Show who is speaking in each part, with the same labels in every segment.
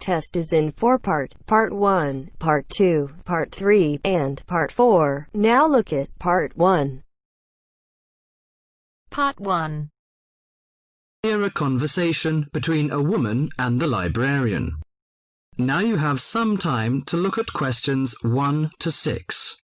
Speaker 1: test is in 4 parts: Part 1, Part 2, Part 3, and Part 4. Now look at Part 1.
Speaker 2: Part 1.
Speaker 3: Hear a conversation between a woman and the librarian. Now you have some time to look at questions 1 to 6.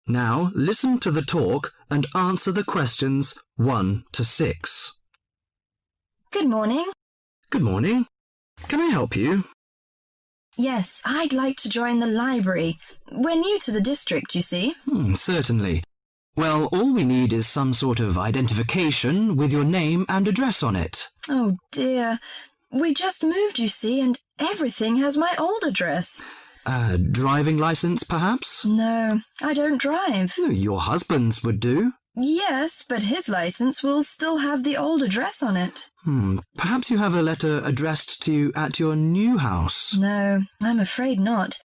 Speaker 3: Now listen to the talk and answer the questions 1 to 6.
Speaker 4: Good morning.
Speaker 3: Good morning. Can I help you?
Speaker 4: Yes, I'd like to join the library. We're new to the district, you see.
Speaker 3: Certainly. Well, all we need is some sort of identification with your name and address on it.
Speaker 4: Oh dear. We just moved, you see, and everything has my old address.
Speaker 3: A driving license, perhaps?
Speaker 4: No, I don't drive.
Speaker 3: Your husband's would do.
Speaker 4: Yes, but his license will still have the old address on it.
Speaker 3: Perhaps you have a letter addressed to you at your new house.
Speaker 4: No, I'm afraid not.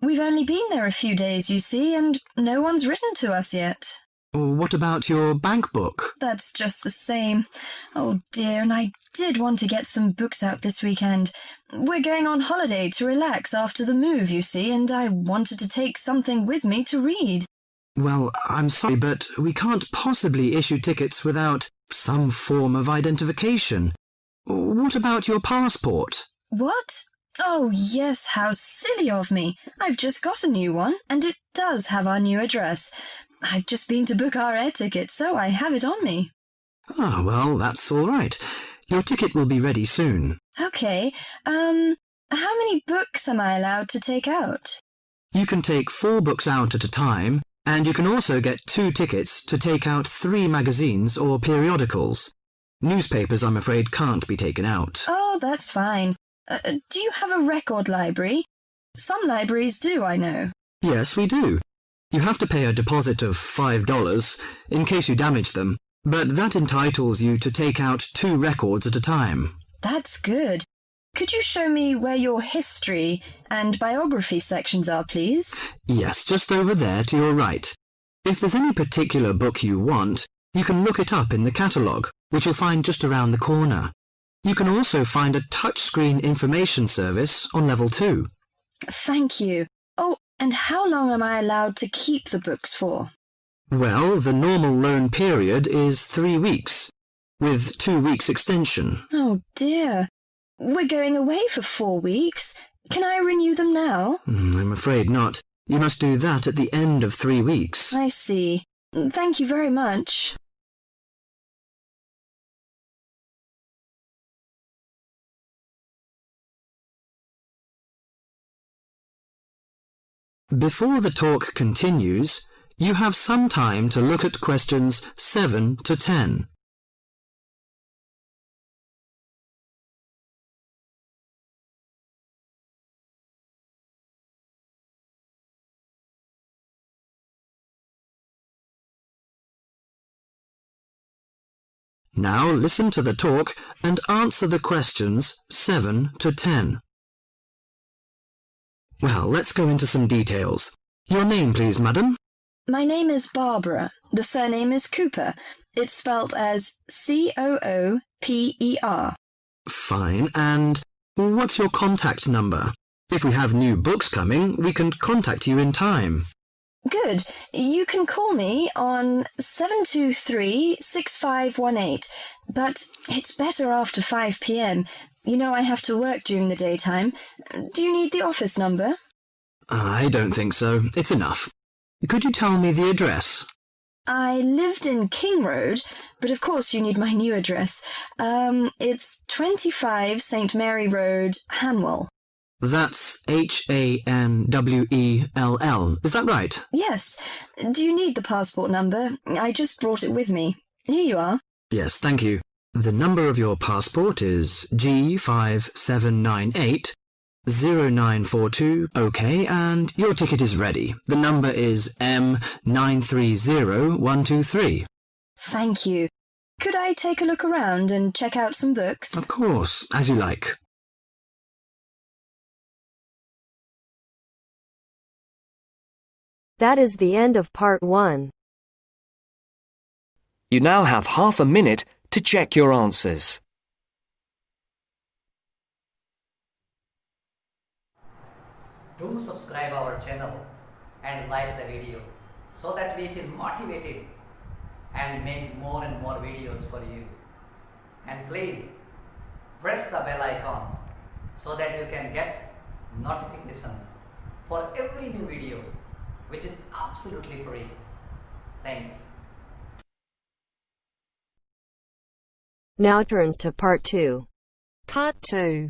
Speaker 4: We've only been there a few days, you see, and no one's written to us yet.
Speaker 3: What about your bank book?
Speaker 4: That's just the same. Oh dear, and I did want to get some books out this weekend. We're going on holiday to relax after the move, you see, and I wanted to take something with me to read.
Speaker 3: Well, I'm sorry, but we can't possibly issue tickets without some form of identification. What about your passport?
Speaker 4: What? Oh, yes, how silly of me. I've just got a new one, and it does have our new address. I've just been to book our air ticket, so I have it on me.
Speaker 3: Well, that's all right. Your ticket will be ready soon.
Speaker 4: Okay, how many books am I allowed to take out?
Speaker 3: You can take 4 books out at a time, and you can also get 2 tickets to take out 3 magazines or periodicals. Newspapers, I'm afraid, can't be taken out.
Speaker 4: Oh, that's fine. Do you have a record library? Some libraries do, I know.
Speaker 3: Yes, we do. You have to pay a deposit of $5 in case you damage them, but that entitles you to take out 2 records at a time.
Speaker 4: That's good. Could you show me where your history and biography sections are, please?
Speaker 3: Yes, just over there to your right. If there's any particular book you want, you can look it up in the catalogue, which you'll find just around the corner. You can also find a touchscreen information service on level 2.
Speaker 4: Thank you. Oh, and how long am I allowed to keep the books for?
Speaker 3: Well, the normal loan period is 3 weeks, with 2 weeks extension.
Speaker 4: Oh dear. We're going away for 4 weeks. Can I renew them now?
Speaker 3: I'm afraid not. You must do that at the end of 3 weeks.
Speaker 4: I see. Thank you very much.
Speaker 3: Before the talk continues, you have some time to look at questions 7 to 10. Now listen to the talk and answer the questions 7 to 10. Well, let's go into some details. Your name, please, madam?
Speaker 4: My name is Barbara. The surname is Cooper. It's spelt as Cooper.
Speaker 3: Fine. And what's your contact number? If we have new books coming, we can contact you in time.
Speaker 4: Good. You can call me on 723-6518, but it's better after 5 p.m. You know I have to work during the daytime. Do you need the office number?
Speaker 3: I don't think so. It's enough. Could you tell me the address?
Speaker 4: I lived in King Road, but of course you need my new address. It's 25 St. Mary Road, Hanwell.
Speaker 3: That's Hanwell. Is that right?
Speaker 4: Yes. Do you need the passport number? I just brought it with me. Here you are.
Speaker 3: Yes, thank you. The number of your passport is G57980942. OK, and your ticket is ready. The number is M930123.
Speaker 4: Thank you. Could I take a look around and check out some books?
Speaker 3: Of course, as you like.
Speaker 1: That is the end of part 1.
Speaker 2: You now have half a minute to check your answers.
Speaker 5: Do subscribe our channel and like the video so that we feel motivated and make more and more videos for you. And please press the bell icon so that you can get notification for every new video, which is absolutely free. Thanks.
Speaker 1: Now turns to part 2.
Speaker 6: Part 2.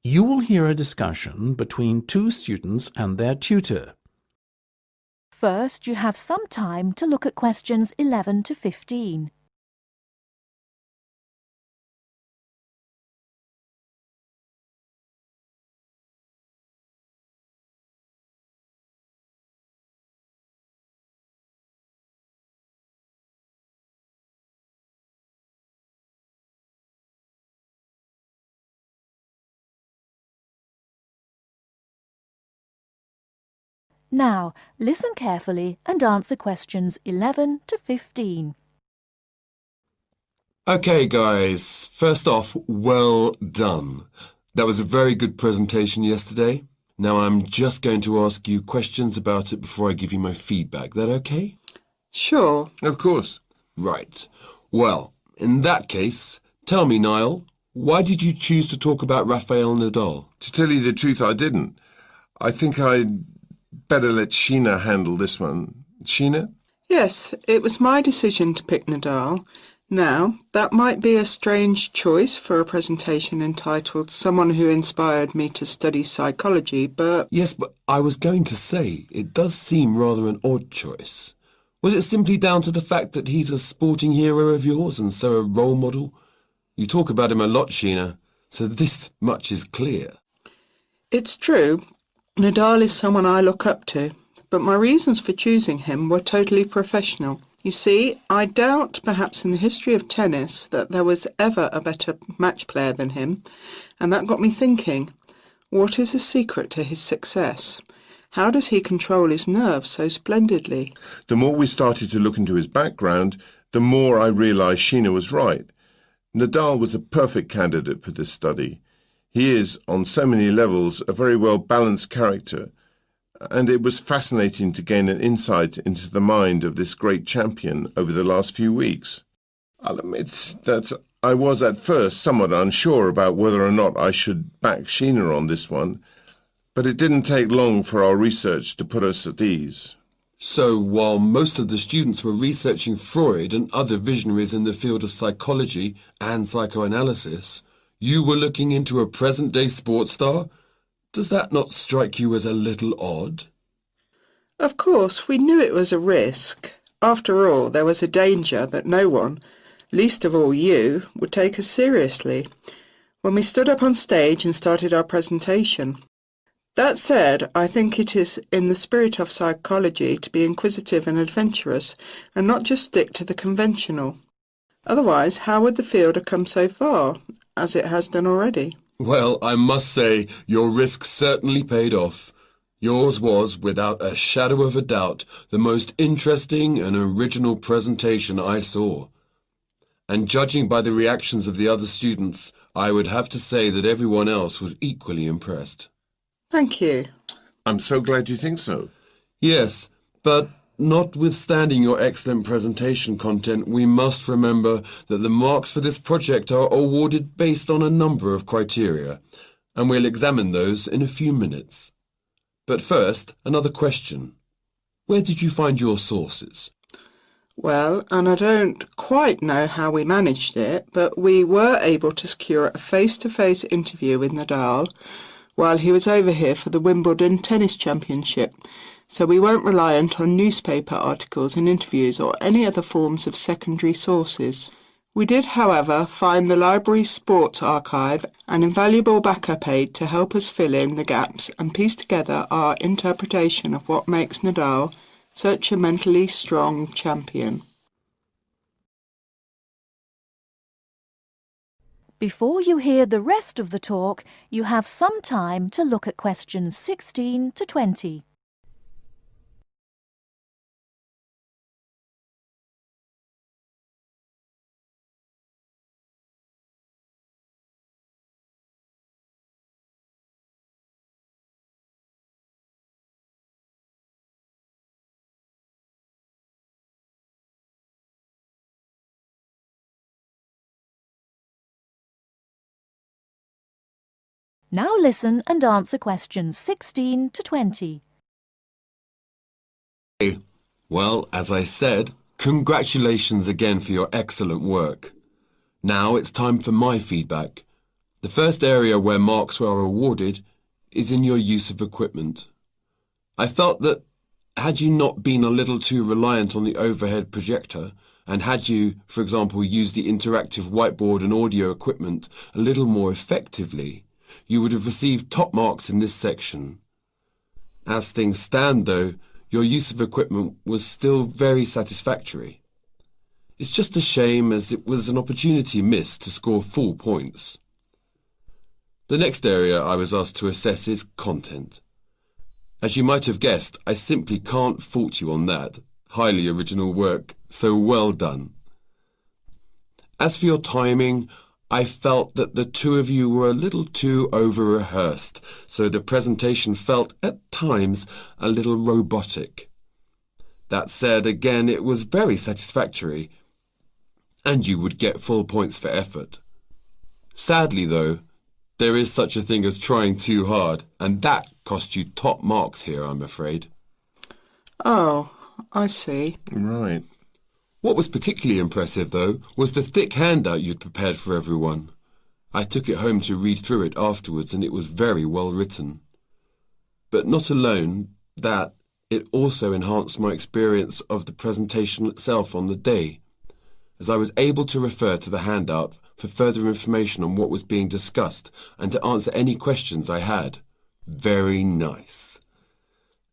Speaker 7: You will hear a discussion between two students and their tutor.
Speaker 6: First, you have some time to look at questions 11 to 15. Now, listen carefully and answer questions 11 to 15.
Speaker 8: Okay, guys. First off, well done. That was a very good presentation yesterday. Now I'm just going to ask you questions about it before I give you my feedback. That okay?
Speaker 9: Sure.
Speaker 8: Of course. Right. Well, in that case, tell me, Niall, why did you choose to talk about Rafael Nadal?
Speaker 10: To tell you the truth, I didn't. I think I'd better let Sheena handle this one. Sheena?
Speaker 9: Yes, it was my decision to pick Nadal. Now, that might be a strange choice for a presentation entitled Someone Who Inspired Me to Study Psychology, but...
Speaker 8: Yes, but I was going to say, it does seem rather an odd choice. Was it simply down to the fact that he's a sporting hero of yours and so a role model? You talk about him a lot, Sheena, so this much is clear.
Speaker 9: It's true. Nadal is someone I look up to, but my reasons for choosing him were totally professional. You see, I doubt perhaps in the history of tennis that there was ever a better match player than him, and that got me thinking, what is the secret to his success? How does he control his nerves so splendidly?
Speaker 10: The more we started to look into his background, the more I realised Sheena was right. Nadal was a perfect candidate for this study. He is, on so many levels, a very well-balanced character, and it was fascinating to gain an insight into the mind of this great champion over the last few weeks. I'll admit that I was at first somewhat unsure about whether or not I should back Sheena on this one, but it didn't take long for our research to put us at ease.
Speaker 8: So, while most of the students were researching Freud and other visionaries in the field of psychology and psychoanalysis, you were looking into a present-day sports star? Does that not strike you as a little odd?
Speaker 9: Of course, we knew it was a risk. After all, there was a danger that no one, least of all you, would take us seriously when we stood up on stage and started our presentation. That said, I think it is in the spirit of psychology to be inquisitive and adventurous and not just stick to the conventional. Otherwise, how would the field have come so far, as it has done already?
Speaker 8: Well, I must say, your risk certainly paid off. Yours was, without a shadow of a doubt, the most interesting and original presentation I saw. And judging by the reactions of the other students, I would have to say that everyone else was equally impressed.
Speaker 9: Thank you.
Speaker 10: I'm so glad you think so.
Speaker 8: Yes, but notwithstanding your excellent presentation content, we must remember that the marks for this project are awarded based on a number of criteria, and we'll examine those in a few minutes. But first, another question. Where did you find your sources?
Speaker 9: Well, and I don't quite know how we managed it, but we were able to secure a face-to-face interview with Nadal while he was over here for the Wimbledon Tennis Championship, so we weren't reliant on newspaper articles and interviews or any other forms of secondary sources. We did, however, find the library's sports archive an invaluable backup aid to help us fill in the gaps and piece together our interpretation of what makes Nadal such a mentally strong champion.
Speaker 6: Before you hear the rest of the talk, you have some time to look at questions 16 to 20. Now listen and answer questions 16 to 20.
Speaker 8: Well, as I said, congratulations again for your excellent work. Now it's time for my feedback. The first area where marks were awarded is in your use of equipment. I felt that had you not been a little too reliant on the overhead projector, and had you, for example, used the interactive whiteboard and audio equipment a little more effectively, you would have received top marks in this section. As things stand, though, your use of equipment was still very satisfactory. It's just a shame as it was an opportunity missed to score full points. The next area I was asked to assess is content. As you might have guessed, I simply can't fault you on that. Highly original work, so well done. As for your timing, I felt that the two of you were a little too over-rehearsed, so the presentation felt, at times, a little robotic. That said, again, it was very satisfactory, and you would get full points for effort. Sadly, though, there is such a thing as trying too hard, and that cost you top marks here, I'm afraid.
Speaker 9: Oh, I see.
Speaker 10: Right.
Speaker 8: What was particularly impressive, though, was the thick handout you'd prepared for everyone. I took it home to read through it afterwards, and it was very well written. But not alone that, it also enhanced my experience of the presentation itself on the day, as I was able to refer to the handout for further information on what was being discussed and to answer any questions I had. Very nice.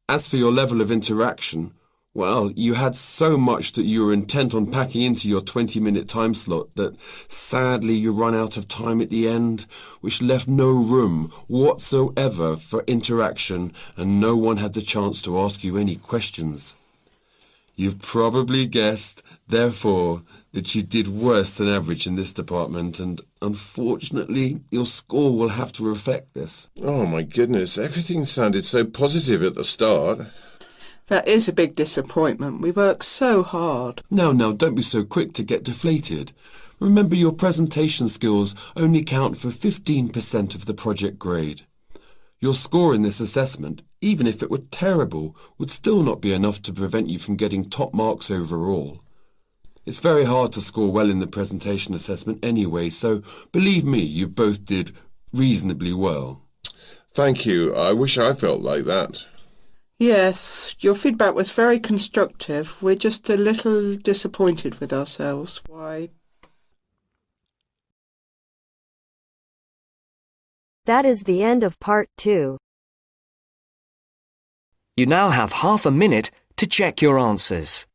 Speaker 8: As for your level of interaction, well, you had so much that you were intent on packing into your 20-minute time slot that sadly you run out of time at the end, which left no room whatsoever for interaction and no one had the chance to ask you any questions. You've probably guessed, therefore, that you did worse than average in this department, and unfortunately, your score will have to reflect this.
Speaker 10: Oh, my goodness. Everything sounded so positive at the start.
Speaker 9: That is a big disappointment. We worked so hard.
Speaker 8: Now, don't be so quick to get deflated. Remember, your presentation skills only count for 15% of the project grade. Your score in this assessment, even if it were terrible, would still not be enough to prevent you from getting top marks overall. It's very hard to score well in the presentation assessment anyway, so believe me, you both did reasonably well.
Speaker 10: Thank you. I wish I felt like that.
Speaker 9: Yes, your feedback was very constructive. We're just a little disappointed with ourselves. Why?
Speaker 1: That is the end of part 2.
Speaker 2: You now have half a minute to check your answers.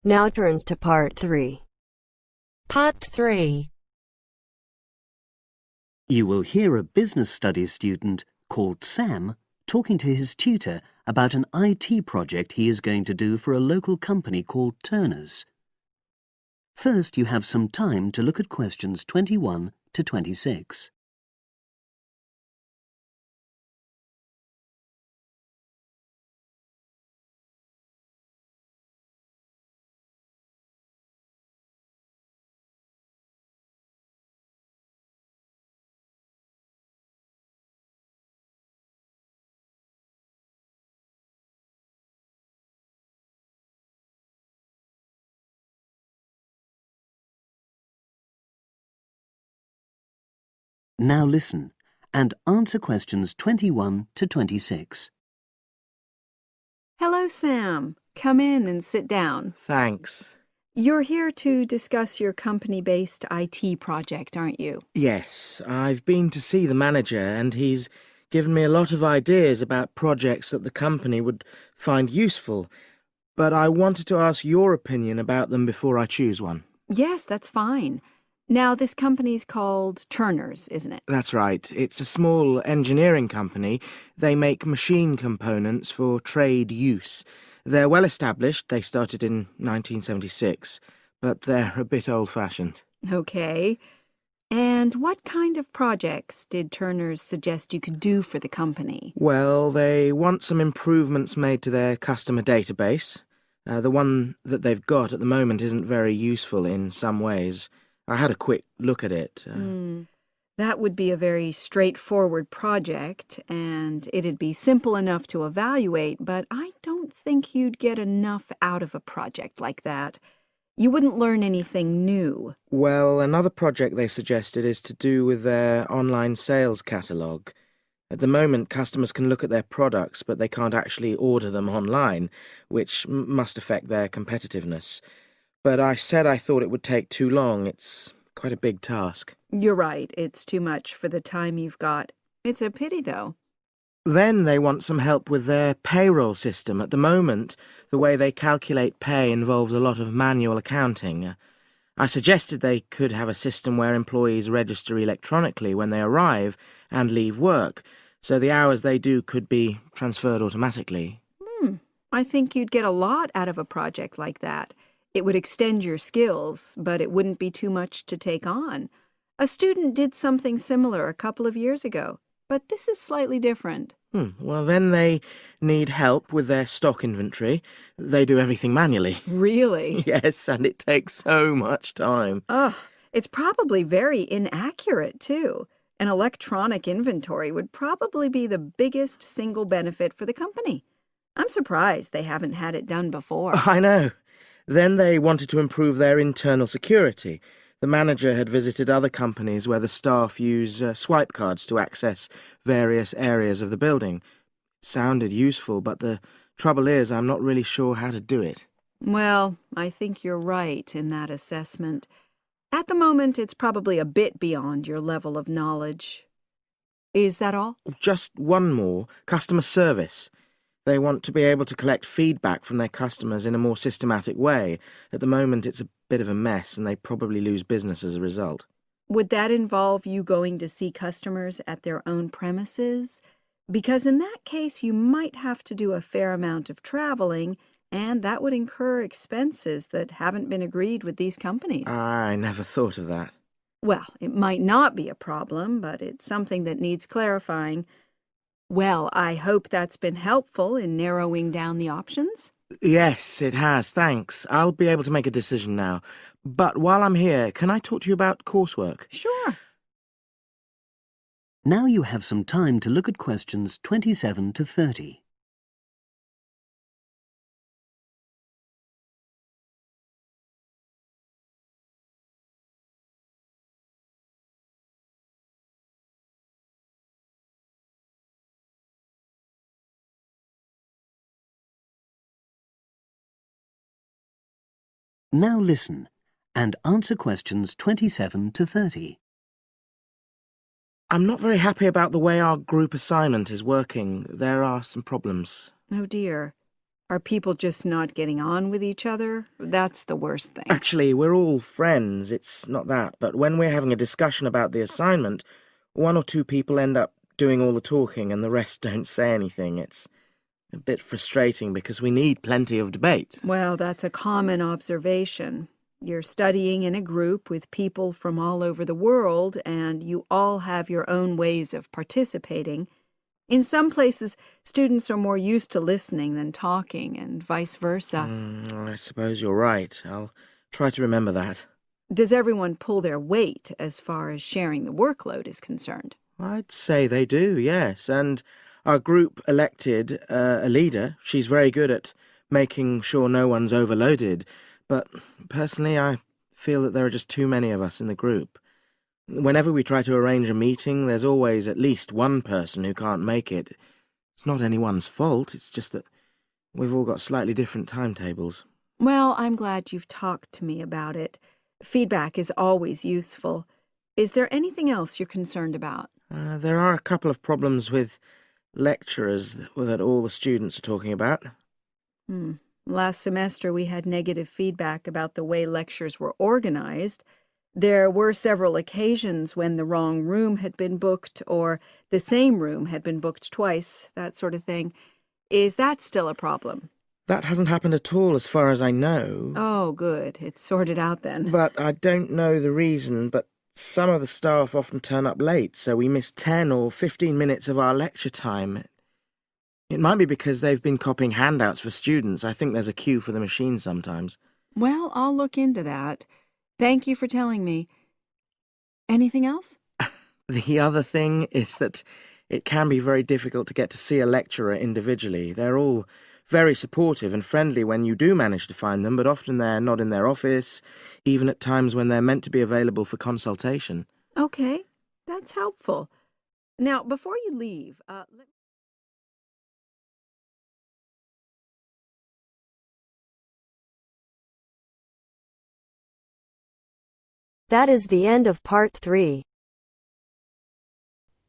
Speaker 1: Now turns to part 3.
Speaker 6: Part 3.
Speaker 11: You will hear a business studies student called Sam talking to his tutor about an IT project he is going to do for a local company called Turner's. First, you have some time to look at questions 21 to 26. Now listen and answer questions 21 to 26.
Speaker 12: Hello, Sam. Come in and sit down.
Speaker 13: Thanks.
Speaker 12: You're here to discuss your company-based IT project, aren't you?
Speaker 13: Yes, I've been to see the manager and he's given me a lot of ideas about projects that the company would find useful, but I wanted to ask your opinion about them before I choose one.
Speaker 12: Yes, that's fine. Now, this company's called Turner's, isn't it?
Speaker 13: That's right. It's a small engineering company. They make machine components for trade use. They're well established. They started in 1976, but they're a bit old-fashioned.
Speaker 12: Okay. And what kind of projects did Turner's suggest you could do for the company?
Speaker 13: Well, they want some improvements made to their customer database. The one that they've got at the moment isn't very useful in some ways. I had a quick look at it.
Speaker 12: That would be a very straightforward project, and it'd be simple enough to evaluate, but I don't think you'd get enough out of a project like that. You wouldn't learn anything new.
Speaker 13: Well, another project they suggested is to do with their online sales catalogue. At the moment, customers can look at their products, but they can't actually order them online, which must affect their competitiveness. But I said I thought it would take too long. It's quite a big task.
Speaker 12: You're right. It's too much for the time you've got. It's a pity, though.
Speaker 13: Then they want some help with their payroll system. At the moment, the way they calculate pay involves a lot of manual accounting. I suggested they could have a system where employees register electronically when they arrive and leave work, so the hours they do could be transferred automatically.
Speaker 12: I think you'd get a lot out of a project like that. It would extend your skills, but it wouldn't be too much to take on. A student did something similar a couple of years ago, but this is slightly different.
Speaker 13: Well, then they need help with their stock inventory. They do everything manually.
Speaker 12: Really?
Speaker 13: Yes, and it takes so much time.
Speaker 12: It's probably very inaccurate, too. An electronic inventory would probably be the biggest single benefit for the company. I'm surprised they haven't had it done before.
Speaker 13: I know. Then they wanted to improve their internal security. The manager had visited other companies where the staff use swipe cards to access various areas of the building. It sounded useful, but the trouble is I'm not really sure how to do it.
Speaker 12: Well, I think you're right in that assessment. At the moment, it's probably a bit beyond your level of knowledge. Is that all?
Speaker 13: Just one more. Customer service. They want to be able to collect feedback from their customers in a more systematic way. At the moment, it's a bit of a mess, and they probably lose business as a result.
Speaker 12: Would that involve you going to see customers at their own premises? Because in that case, you might have to do a fair amount of traveling, and that would incur expenses that haven't been agreed with these companies.
Speaker 13: I never thought of that.
Speaker 12: Well, it might not be a problem, but it's something that needs clarifying. Well, I hope that's been helpful in narrowing down the options.
Speaker 13: Yes, it has, thanks. I'll be able to make a decision now. But while I'm here, can I talk to you about coursework?
Speaker 12: Sure.
Speaker 11: Now you have some time to look at questions 27 to 30. Now listen and answer questions 27 to 30.
Speaker 13: I'm not very happy about the way our group assignment is working. There are some problems.
Speaker 12: Oh, dear. Are people just not getting on with each other? That's the worst thing.
Speaker 13: Actually, we're all friends. It's not that. But when we're having a discussion about the assignment, one or two people end up doing all the talking and the rest don't say anything. It's a bit frustrating because we need plenty of debate.
Speaker 12: Well, that's a common observation. You're studying in a group with people from all over the world, and you all have your own ways of participating. In some places, students are more used to listening than talking, and vice versa.
Speaker 13: I suppose you're right. I'll try to remember that.
Speaker 12: Does everyone pull their weight as far as sharing the workload is concerned?
Speaker 13: I'd say they do, yes. And our group elected a leader. She's very good at making sure no one's overloaded. But personally, I feel that there are just too many of us in the group. Whenever we try to arrange a meeting, there's always at least one person who can't make it. It's not anyone's fault, it's just that we've all got slightly different timetables.
Speaker 12: Well, I'm glad you've talked to me about it. Feedback is always useful. Is there anything else you're concerned about?
Speaker 13: There are a couple of problems with lecturers that all the students are talking about.
Speaker 12: Last semester we had negative feedback about the way lectures were organized. There were several occasions when the wrong room had been booked or the same room had been booked twice, that sort of thing. Is that still a problem?
Speaker 13: That hasn't happened at all as far as I know.
Speaker 12: Oh, good. It's sorted out then.
Speaker 13: But I don't know the reason, but some of the staff often turn up late, so we miss 10 or 15 minutes of our lecture time. It might be because they've been copying handouts for students. I think there's a queue for the machine sometimes.
Speaker 12: Well, I'll look into that. Thank you for telling me. Anything else?
Speaker 13: The other thing is that it can be very difficult to get to see a lecturer individually. They're all very supportive and friendly when you do manage to find them, but often they're not in their office, even at times when they're meant to be available for consultation.
Speaker 12: Okay, that's helpful. Now, before you leave,
Speaker 1: That is the end of part 3.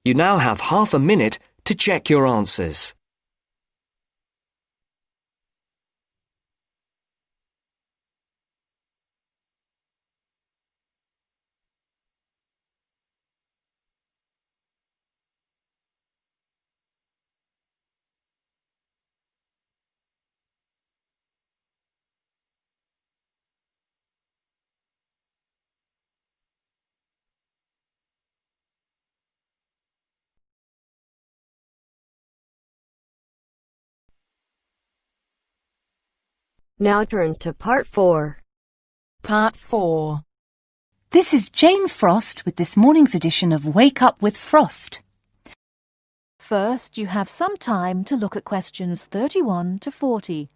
Speaker 2: You now have half a minute to check your answers.
Speaker 1: Now turns to part 4.
Speaker 6: Part 4. This is Jane Frost with this morning's edition of Wake Up with Frost. First, you have some time to look at questions 31 to 40.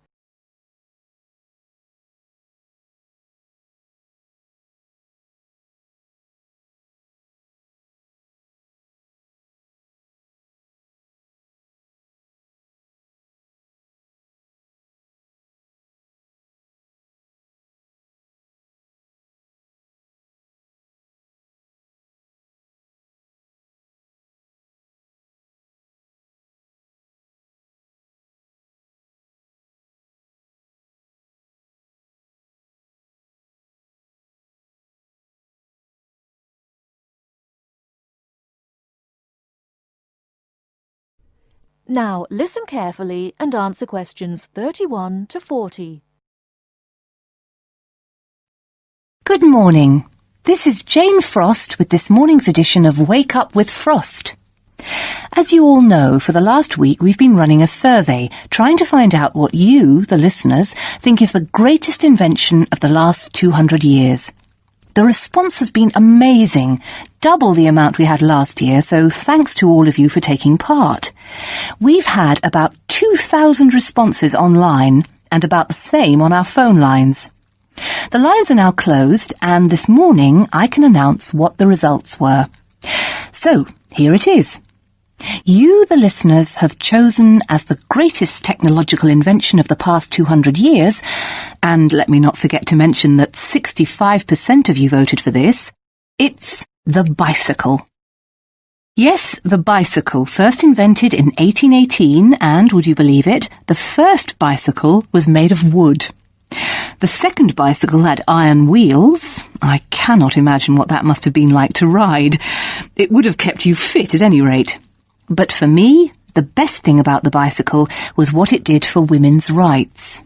Speaker 6: Now listen carefully and answer questions 31 to 40. Good morning. This is Jane Frost with this morning's edition of Wake Up with Frost. As you all know, for the last week we've been running a survey trying to find out what you, the listeners, think is the greatest invention of the last 200 years. The response has been amazing, double the amount we had last year, so thanks to all of you for taking part. We've had about 2,000 responses online and about the same on our phone lines. The lines are now closed, and this morning I can announce what the results were. So, here it is. You, the listeners, have chosen as the greatest technological invention of the past 200 years, and let me not forget to mention that 65% of you voted for this, it's the bicycle. Yes, the bicycle, first invented in 1818, and, would you believe it, the first bicycle was made of wood. The second bicycle had iron wheels. I cannot imagine what that must have been like to ride. It would have kept you fit at any rate. But for me, the best thing about the bicycle was what it did for women's rights.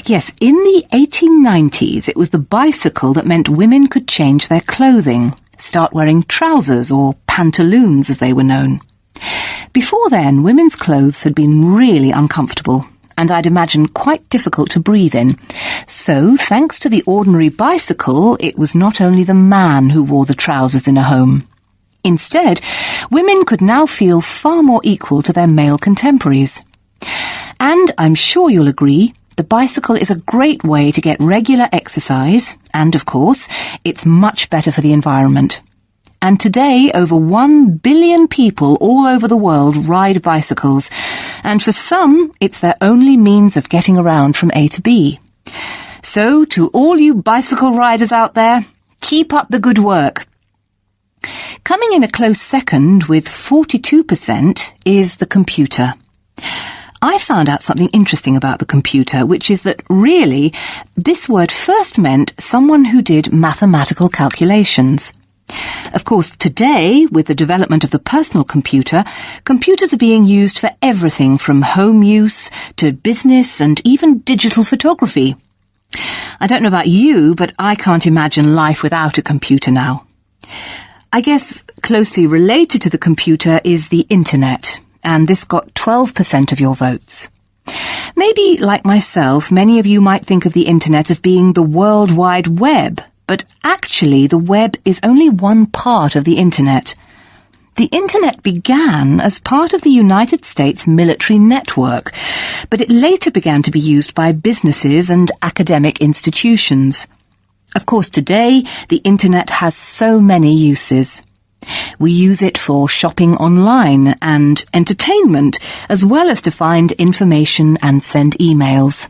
Speaker 6: Yes, in the 1890s, it was the bicycle that meant women could change their clothing, start wearing trousers or pantaloons as they were known. Before then, women's clothes had been really uncomfortable, and I'd imagine quite difficult to breathe in. So, thanks to the ordinary bicycle, it was not only the man who wore the trousers in a home. Instead, women could now feel far more equal to their male contemporaries. And I'm sure you'll agree, the bicycle is a great way to get regular exercise, and of course, it's much better for the environment. And today, over 1 billion people all over the world ride bicycles, and for some, it's their only means of getting around from A to B. So, to all you bicycle riders out there, keep up the good work. Coming in a close second with 42% is the computer. I found out something interesting about the computer, which is that really this word first meant someone who did mathematical calculations. Of course, today, with the development of the personal computer, computers are being used for everything from home use to business and even digital photography. I don't know about you, but I can't imagine life without a computer now. I guess closely related to the computer is the internet, and this got 12% of your votes. Maybe, like myself, many of you might think of the internet as being the World Wide Web, but actually the web is only one part of the internet. The internet began as part of the United States military network, but it later began to be used by businesses and academic institutions. Of course, today, the internet has so many uses. We use it for shopping online and entertainment, as well as to find information and send emails.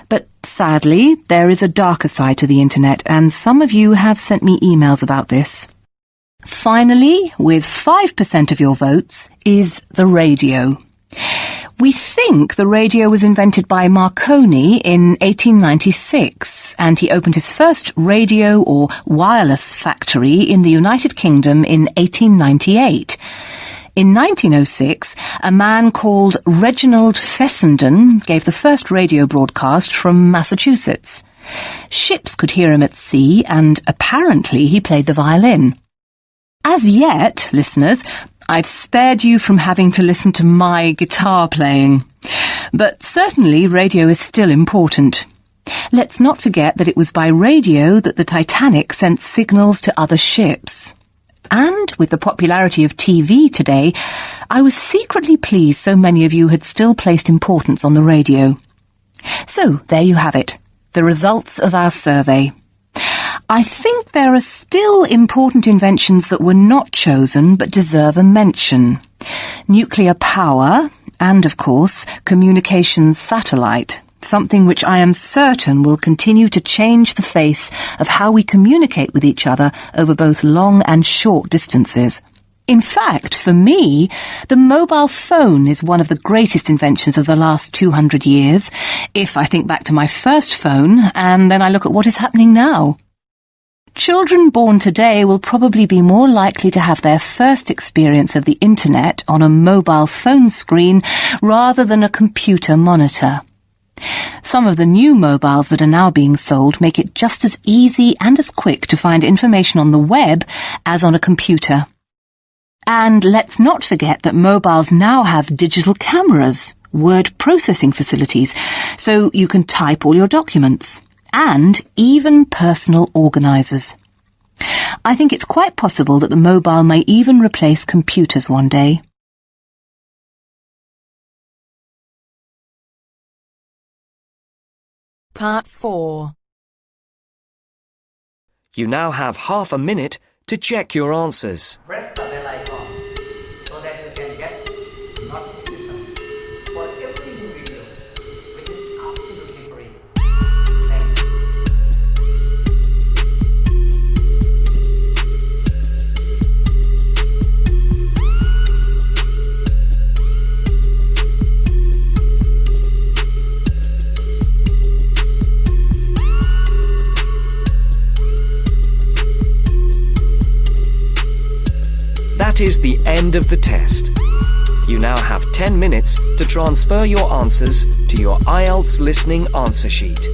Speaker 6: But sadly, there is a darker side to the internet, and some of you have sent me emails about this. Finally, with 5% of your votes, is the radio. We think the radio was invented by Marconi in 1896, and he opened his first radio or wireless factory in the United Kingdom in 1898. In 1906, a man called Reginald Fessenden gave the first radio broadcast from Massachusetts. Ships could hear him at sea, and apparently he played the violin. As yet, listeners, I've spared you from having to listen to my guitar playing. But certainly radio is still important. Let's not forget that it was by radio that the Titanic sent signals to other ships. And with the popularity of TV today, I was secretly pleased so many of you had still placed importance on the radio. So, there you have it, the results of our survey. I think there are still important inventions that were not chosen but deserve a mention. Nuclear power and, of course, communications satellite, something which I am certain will continue to change the face of how we communicate with each other over both long and short distances. In fact, for me, the mobile phone is one of the greatest inventions of the last 200 years, if I think back to my first phone and then I look at what is happening now. Children born today will probably be more likely to have their first experience of the internet on a mobile phone screen rather than a computer monitor. Some of the new mobiles that are now being sold make it just as easy and as quick to find information on the web as on a computer. And let's not forget that mobiles now have digital cameras, word processing facilities, so you can type all your documents, and even personal organisers. I think it's quite possible that the mobile may even replace computers one day.
Speaker 1: Part 4.
Speaker 2: You now have half a minute to check your answers.
Speaker 5: Press the bell icon so that you can get notification for every new video, which is absolutely free. Thank you.
Speaker 2: That is the end of the test. You now have 10 minutes to transfer your answers to your Ielts listening answer sheet.